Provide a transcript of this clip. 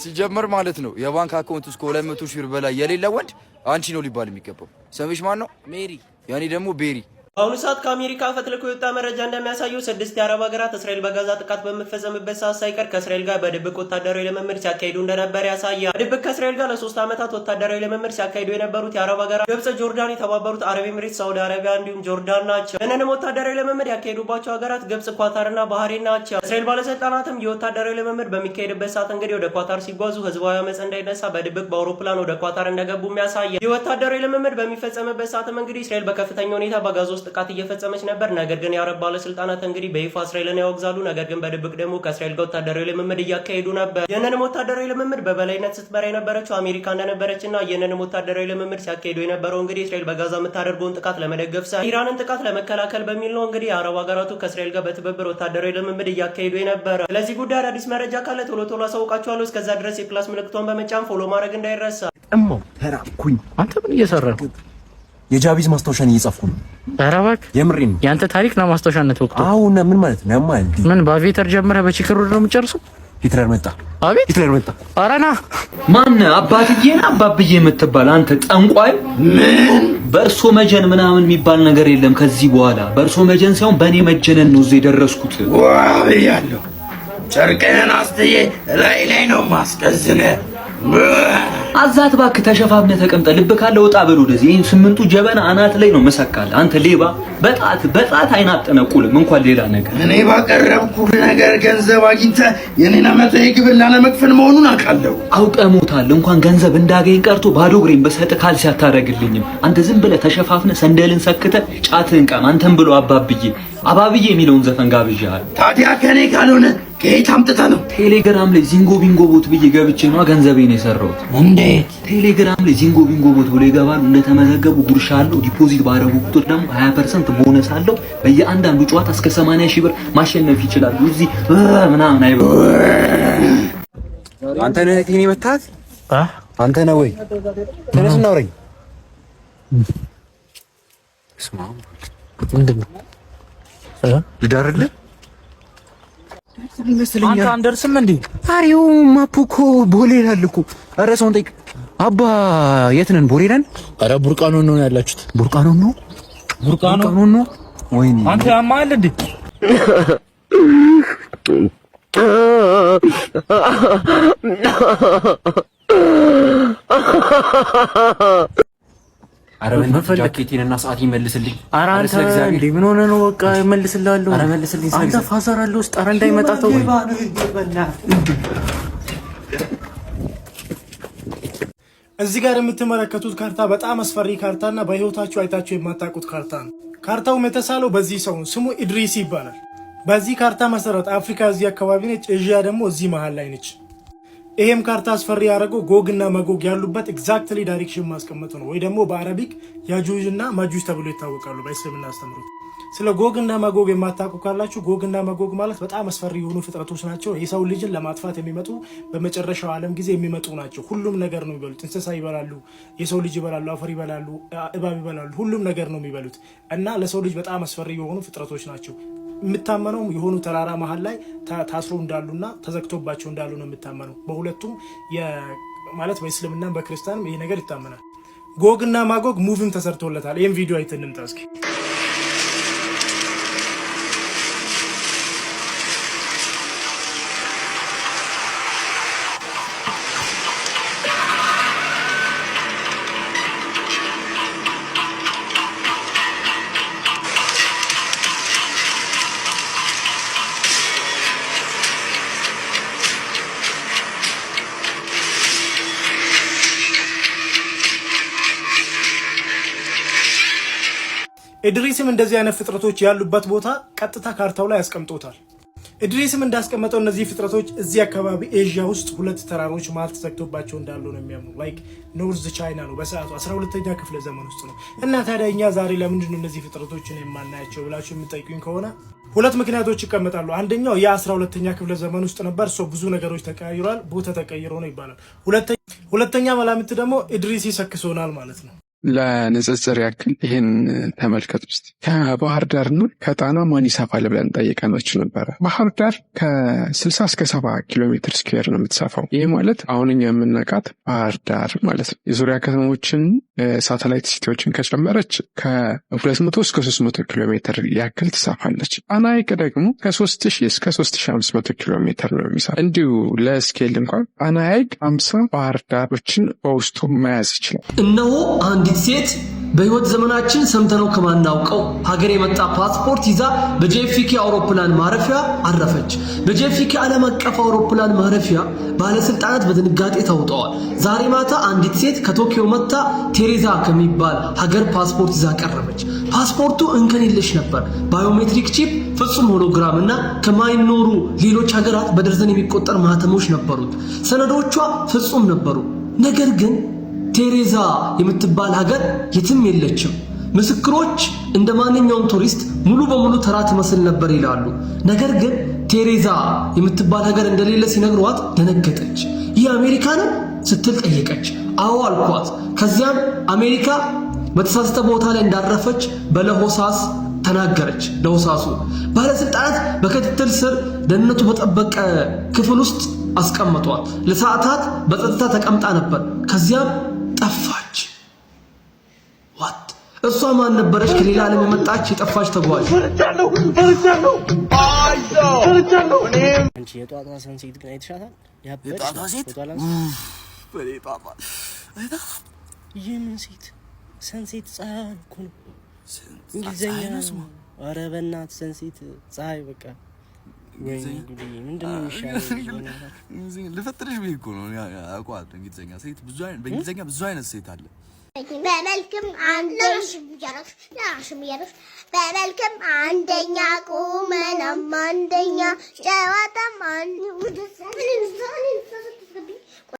ሲጀመር ማለት ነው የባንክ አካውንት ውስጥ ከ200 ሺህ ብር በላይ የሌለ ወንድ አንቺ ነው ሊባል የሚገባው። ስምሽ ማን ነው? ሜሪ። ያኔ ደግሞ ቤሪ። በአሁኑ ሰዓት ከአሜሪካ ፈትልኮ የወጣ መረጃ እንደሚያሳየው 6 የአረብ ሀገራት እስራኤል በጋዛ ጥቃት በምትፈጸምበት ሰዓት ሳይቀር ከእስራኤል ጋር በድብቅ ወታደራዊ ልምምድ ሲያካሂዱ እንደነበር ያሳያል። በድብቅ ከእስራኤል ጋር ለ3 ዓመታት ወታደራዊ ልምምድ ሲያካሂዱ የነበሩት የአረብ ሀገራት ግብጽ፣ ጆርዳን፣ የተባበሩት አረብ ኤሚሬትስ፣ ሳውዲ አረቢያ እንዲሁም ጆርዳን ናቸው። ይህንንም ወታደራዊ ልምምድ ያካሄዱባቸው ሀገራት ግብጽ፣ ኳታርና ባህሬን ናቸው። እስራኤል ባለስልጣናትም የወታደራዊ ልምምድ በሚካሄድበት ሰዓት እንግዲህ ወደ ኳታር ሲጓዙ ህዝባዊ አመፅ እንዳይነሳ በድብቅ በአውሮፕላን ወደ ኳታር እንደገቡም ያሳያል። የወታደራዊ ልምምድ በሚፈጸምበት ሰዓትም እንግዲህ እስራኤል በከፍተኛ ሁኔታ በጋዛ ውስጥ ጥቃት እየፈጸመች ነበር። ነገር ግን የአረብ ባለስልጣናት እንግዲህ በይፋ እስራኤልን ያወግዛሉ። ነገር ግን በድብቅ ደግሞ ከእስራኤል ጋር ወታደራዊ ልምምድ እያካሄዱ ነበር። ይህንንም ወታደራዊ ልምምድ በበላይነት ስትመራ የነበረችው አሜሪካ እንደነበረችና ይህንንም ወታደራዊ ልምምድ ሲያካሄዱ የነበረው እንግዲህ እስራኤል በጋዛ የምታደርገውን ጥቃት ለመደገፍ ሳይሆን ኢራንን ጥቃት ለመከላከል በሚል ነው። እንግዲህ የአረብ ሀገራቱ ከእስራኤል ጋር በትብብር ወታደራዊ ልምምድ እያካሄዱ የነበረ። ስለዚህ ጉዳይ አዳዲስ መረጃ ካለ ቶሎ ቶሎ አሳውቃችኋለሁ። እስከዛ ድረስ የፕላስ ምልክቷን በመጫን ፎሎ ማድረግ እንዳይረሳ። ተራኩኝ። አንተ ምን እየሰራህ ነው? የጃቢዝ ማስታወሻን እየጻፍኩ ነው። ኧረ እባክህ የምሬን። ያንተ ታሪክ ነው ማስታወሻነት ወቅቱ። አሁን ምን ማለት ነው? ምን በአቪተር ጀምረህ በቺክሩ ነው የምጨርሰው? ሂትለር መጣ። አቤት ሂትለር መጣ። ኧረ ና ማን አባትዬን አባብዬ የምትባል አንተ ጠንቋይ? ምን በእርሶ መጀን ምናምን የሚባል ነገር የለም ከዚህ በኋላ። በእርሶ መጀን ሳይሆን በእኔ መጀነን ነው እዚህ የደረስኩት። ዋብያለሁ። ጨርቅህን አስትዬ ላይ ነው ማስቀዝነ አዛት እባክህ ተሸፋፍነህ ተቀምጠ። ልብ ካለ ወጣ በል ወደዚህ። ይሄን 8ቱ ጀበና አናት ላይ ነው መሰካል። አንተ ሌባ በጣት አይናጠነቁልም እንኳን ሌላ ነገር። እኔ ባቀረብኩህ ነገር ገንዘብ አግኝተህ የኔን ዓመት ግብር ላለመክፈል መሆኑን አውቃለሁ። አውቀህ ሞታል። እንኳን ገንዘብ እንዳገኝ ቀርቶ ባዶ እግሬን በሰጥ ካልሲ አታደርግልኝም። አንተ ዝም ብለህ ተሸፋፍነህ ሰንደልን ሰክተህ ጫትህን ቃም። አንተም ብሎ አባብዬ የሚለውን ዘፈን ጋብዣለሁ። ታዲያ ከኔ ካልሆነ ከየት አምጥተህ ነው? ቴሌግራም ላይ ዚንጎ ቢንጎ ቦት ብዬ ገብቼ ነው ገንዘቤን የሰራሁት። እንዴት? ቴሌግራም ላይ ዚንጎ ቢንጎ ቦት ብሎ ይገባሉ። እንደተመዘገቡ ጉርሻ አለው። ዲፖዚት ባደረጉ ቁጥር ደግሞ 20% ቦነስ አለው። በየአንዳንዱ ጨዋታ እስከ 80 ሺህ ብር ማሸነፍ ይችላሉ። እዚህ ምናምን አይበ አንተ ነህ እቴን መታት? አንተ ነህ ወይ? ተነስ እናውረኝ። ስማ ምንድነው? ልዳርልህ አንተ አንደርስም እንዴ? አሪው ማፑኮ ቦሌ ላልኩ። ኧረ ሰውን ጠይቅ። አባ የት ነን? ቦሌ ነን። ኧረ ቡርቃኖ ነው ያላችሁት። ቡርቃኖ ነው። ወይኔ አንተ ያማል እንዴ? ኧረ ምን ጃኬቴን እና ሰዓት ይመልስልኝ። ኧረ አንተ እንዴ ምን ሆነህ ነው? በቃ እመልስልሃለሁ። ኧረ መልስልኝ። አንተ ፋዘር አለ ውስጥ። ኧረ እንዳይመጣ ተው። እዚህ ጋር የምትመለከቱት ካርታ በጣም አስፈሪ ካርታና በህይወታችሁ አይታችሁ የማታውቁት ካርታ ነው። ካርታውም የተሳለው በዚህ ሰው ስሙ ኢድሪስ ይባላል። በዚህ ካርታ መሰረት አፍሪካ እዚህ አካባቢ ነች፣ ኤዥያ ደግሞ እዚህ መሃል ላይ ነች። ይሄም ካርታ አስፈሪ ያደረገው ጎግ እና መጎግ ያሉበት ኤግዛክትሊ ዳይሬክሽን ማስቀመጡ ነው። ወይ ደግሞ በአረቢክ ያጁጅ እና ማጁጅ ተብሎ ይታወቃሉ በእስልምና አስተምሮት። ስለ ጎግ እና መጎግ የማታውቁ ካላችሁ ጎግ እና መጎግ ማለት በጣም አስፈሪ የሆኑ ፍጥረቶች ናቸው። የሰው ልጅን ለማጥፋት የሚመጡ በመጨረሻው ዓለም ጊዜ የሚመጡ ናቸው። ሁሉም ነገር ነው የሚበሉት። እንስሳ ይበላሉ፣ የሰው ልጅ ይበላሉ፣ አፈር ይበላሉ፣ እባብ ይበላሉ። ሁሉም ነገር ነው የሚበሉት እና ለሰው ልጅ በጣም አስፈሪ የሆኑ ፍጥረቶች ናቸው። የምታመነው የሆኑ ተራራ መሃል ላይ ታስሮ እንዳሉና ተዘግቶባቸው እንዳሉ ነው የምታመነው። በሁለቱም ማለት በእስልምና በክርስቲያንም ይሄ ነገር ይታመናል። ጎግ እና ማጎግ ሙቪም ተሰርቶለታል። ይህም ቪዲዮ አይተን እንምጣ እስኪ። ኢድሪስም እንደዚህ አይነት ፍጥረቶች ያሉበት ቦታ ቀጥታ ካርታው ላይ ያስቀምጦታል። ኢድሪስም እንዳስቀመጠው እነዚህ ፍጥረቶች እዚህ አካባቢ ኤዥያ ውስጥ 2 ተራሮች መሃል ተዘግቶባቸው እንዳሉ ነው የሚያምኑ። ላይክ ኖርዝ ቻይና ነው፣ በሰዓቱ 12ኛ ክፍለ ዘመን ውስጥ ነው። እና ታዲያ እኛ ዛሬ ለምንድን ነው እነዚህ ፍጥረቶችን የማናያቸው ብላችሁ የምትጠይቁኝ ከሆነ 2 ምክንያቶች ይቀመጣሉ። አንደኛው የ12ኛ ክፍለ ዘመን ውስጥ ነበር፣ ብዙ ነገሮች ተቀያይሯል፣ ቦታ ተቀይሮ ነው ይባላል። ሁለተኛ መላምት ደግሞ ኢድሪስ ይሰክሶናል ማለት ነው። ለንጽጽር ያክል ይህን ተመልከት ውስጥ ከባህር ዳርና ከጣና ማን ይሰፋል ብለን ጠይቀናችሁ ነበረ። ባህር ዳር ከ60 እስከ 70 ኪሎ ሜትር ስኩዌር ነው የምትሰፋው። ይህ ማለት አሁን እኛ የምናውቃት ባህር ዳር ማለት ነው። የዙሪያ ከተሞችን ሳተላይት ሲቲዎችን ከጨመረች ከ200 እስከ 300 ኪሎ ሜትር ያክል ትሰፋለች። ጣና ሐይቅ ደግሞ ከ3000 እስከ 3500 ኪሎ ሜትር ነው የሚሰፋው። እንዲሁ ለስኬል እንኳን ጣና ሐይቅ 50 ባህር ዳሮችን በውስጡ መያዝ ይችላል። እነሆ አንዲት ሴት በህይወት ዘመናችን ሰምተነው ከማናውቀው ሀገር የመጣ ፓስፖርት ይዛ በጄኤፍኬ አውሮፕላን ማረፊያ አረፈች። በጄኤፍኬ ዓለም አቀፍ አውሮፕላን ማረፊያ ባለስልጣናት በድንጋጤ ተውጠዋል። ዛሬ ማታ አንዲት ሴት ከቶኪዮ መጣ ቴሬዛ ከሚባል ሀገር ፓስፖርት ይዛ ቀረበች። ፓስፖርቱ እንከን የለሽ ነበር። ባዮሜትሪክ ቺፕ፣ ፍጹም ሆሎግራም እና ከማይኖሩ ሌሎች ሀገራት በደርዘን የሚቆጠር ማህተሞች ነበሩት። ሰነዶቿ ፍጹም ነበሩ። ነገር ግን ቴሬዛ የምትባል ሀገር የትም የለችም። ምስክሮች እንደ ማንኛውም ቱሪስት ሙሉ በሙሉ ተራ ትመስል ነበር ይላሉ። ነገር ግን ቴሬዛ የምትባል ሀገር እንደሌለ ሲነግሯት ደነገጠች። ይህ አሜሪካ ነው ስትል ጠየቀች። አዎ አልኳት። ከዚያም አሜሪካ በተሳሳተ ቦታ ላይ እንዳረፈች በለሆሳስ ተናገረች። ለሆሳሱ ባለስልጣናት በክትትል ስር ደህንነቱ በጠበቀ ክፍል ውስጥ አስቀምጧት። ለሰዓታት በጸጥታ ተቀምጣ ነበር። ከዚያም ጠፋች። ዋት እሷ ማን ነበረች? ከሌላ ዓለም የመጣች የጠፋች ተጓዥ። አንቺ የጧቷ ሰንሴት ግን አይተሻታል? የጧቷ ሴት የምን ሴት ሰንሴት? ፀሐይ እኮ ነው እንግሊዘኛ ነው። ኧረ በእናትህ ሰንሴት ፀሐይ በቃ ምንድነው የሚሻለው? ልፈትርሽ ብዬሽ እኮ ነው። አውቀዋለሁ እንግሊዘኛ ሴት ብዙ አይነት በእንግሊዘኛ ብዙ አይነት ሴት አለ። በመልክም አንደኛ ቁመናም አንደኛ ጨዋታም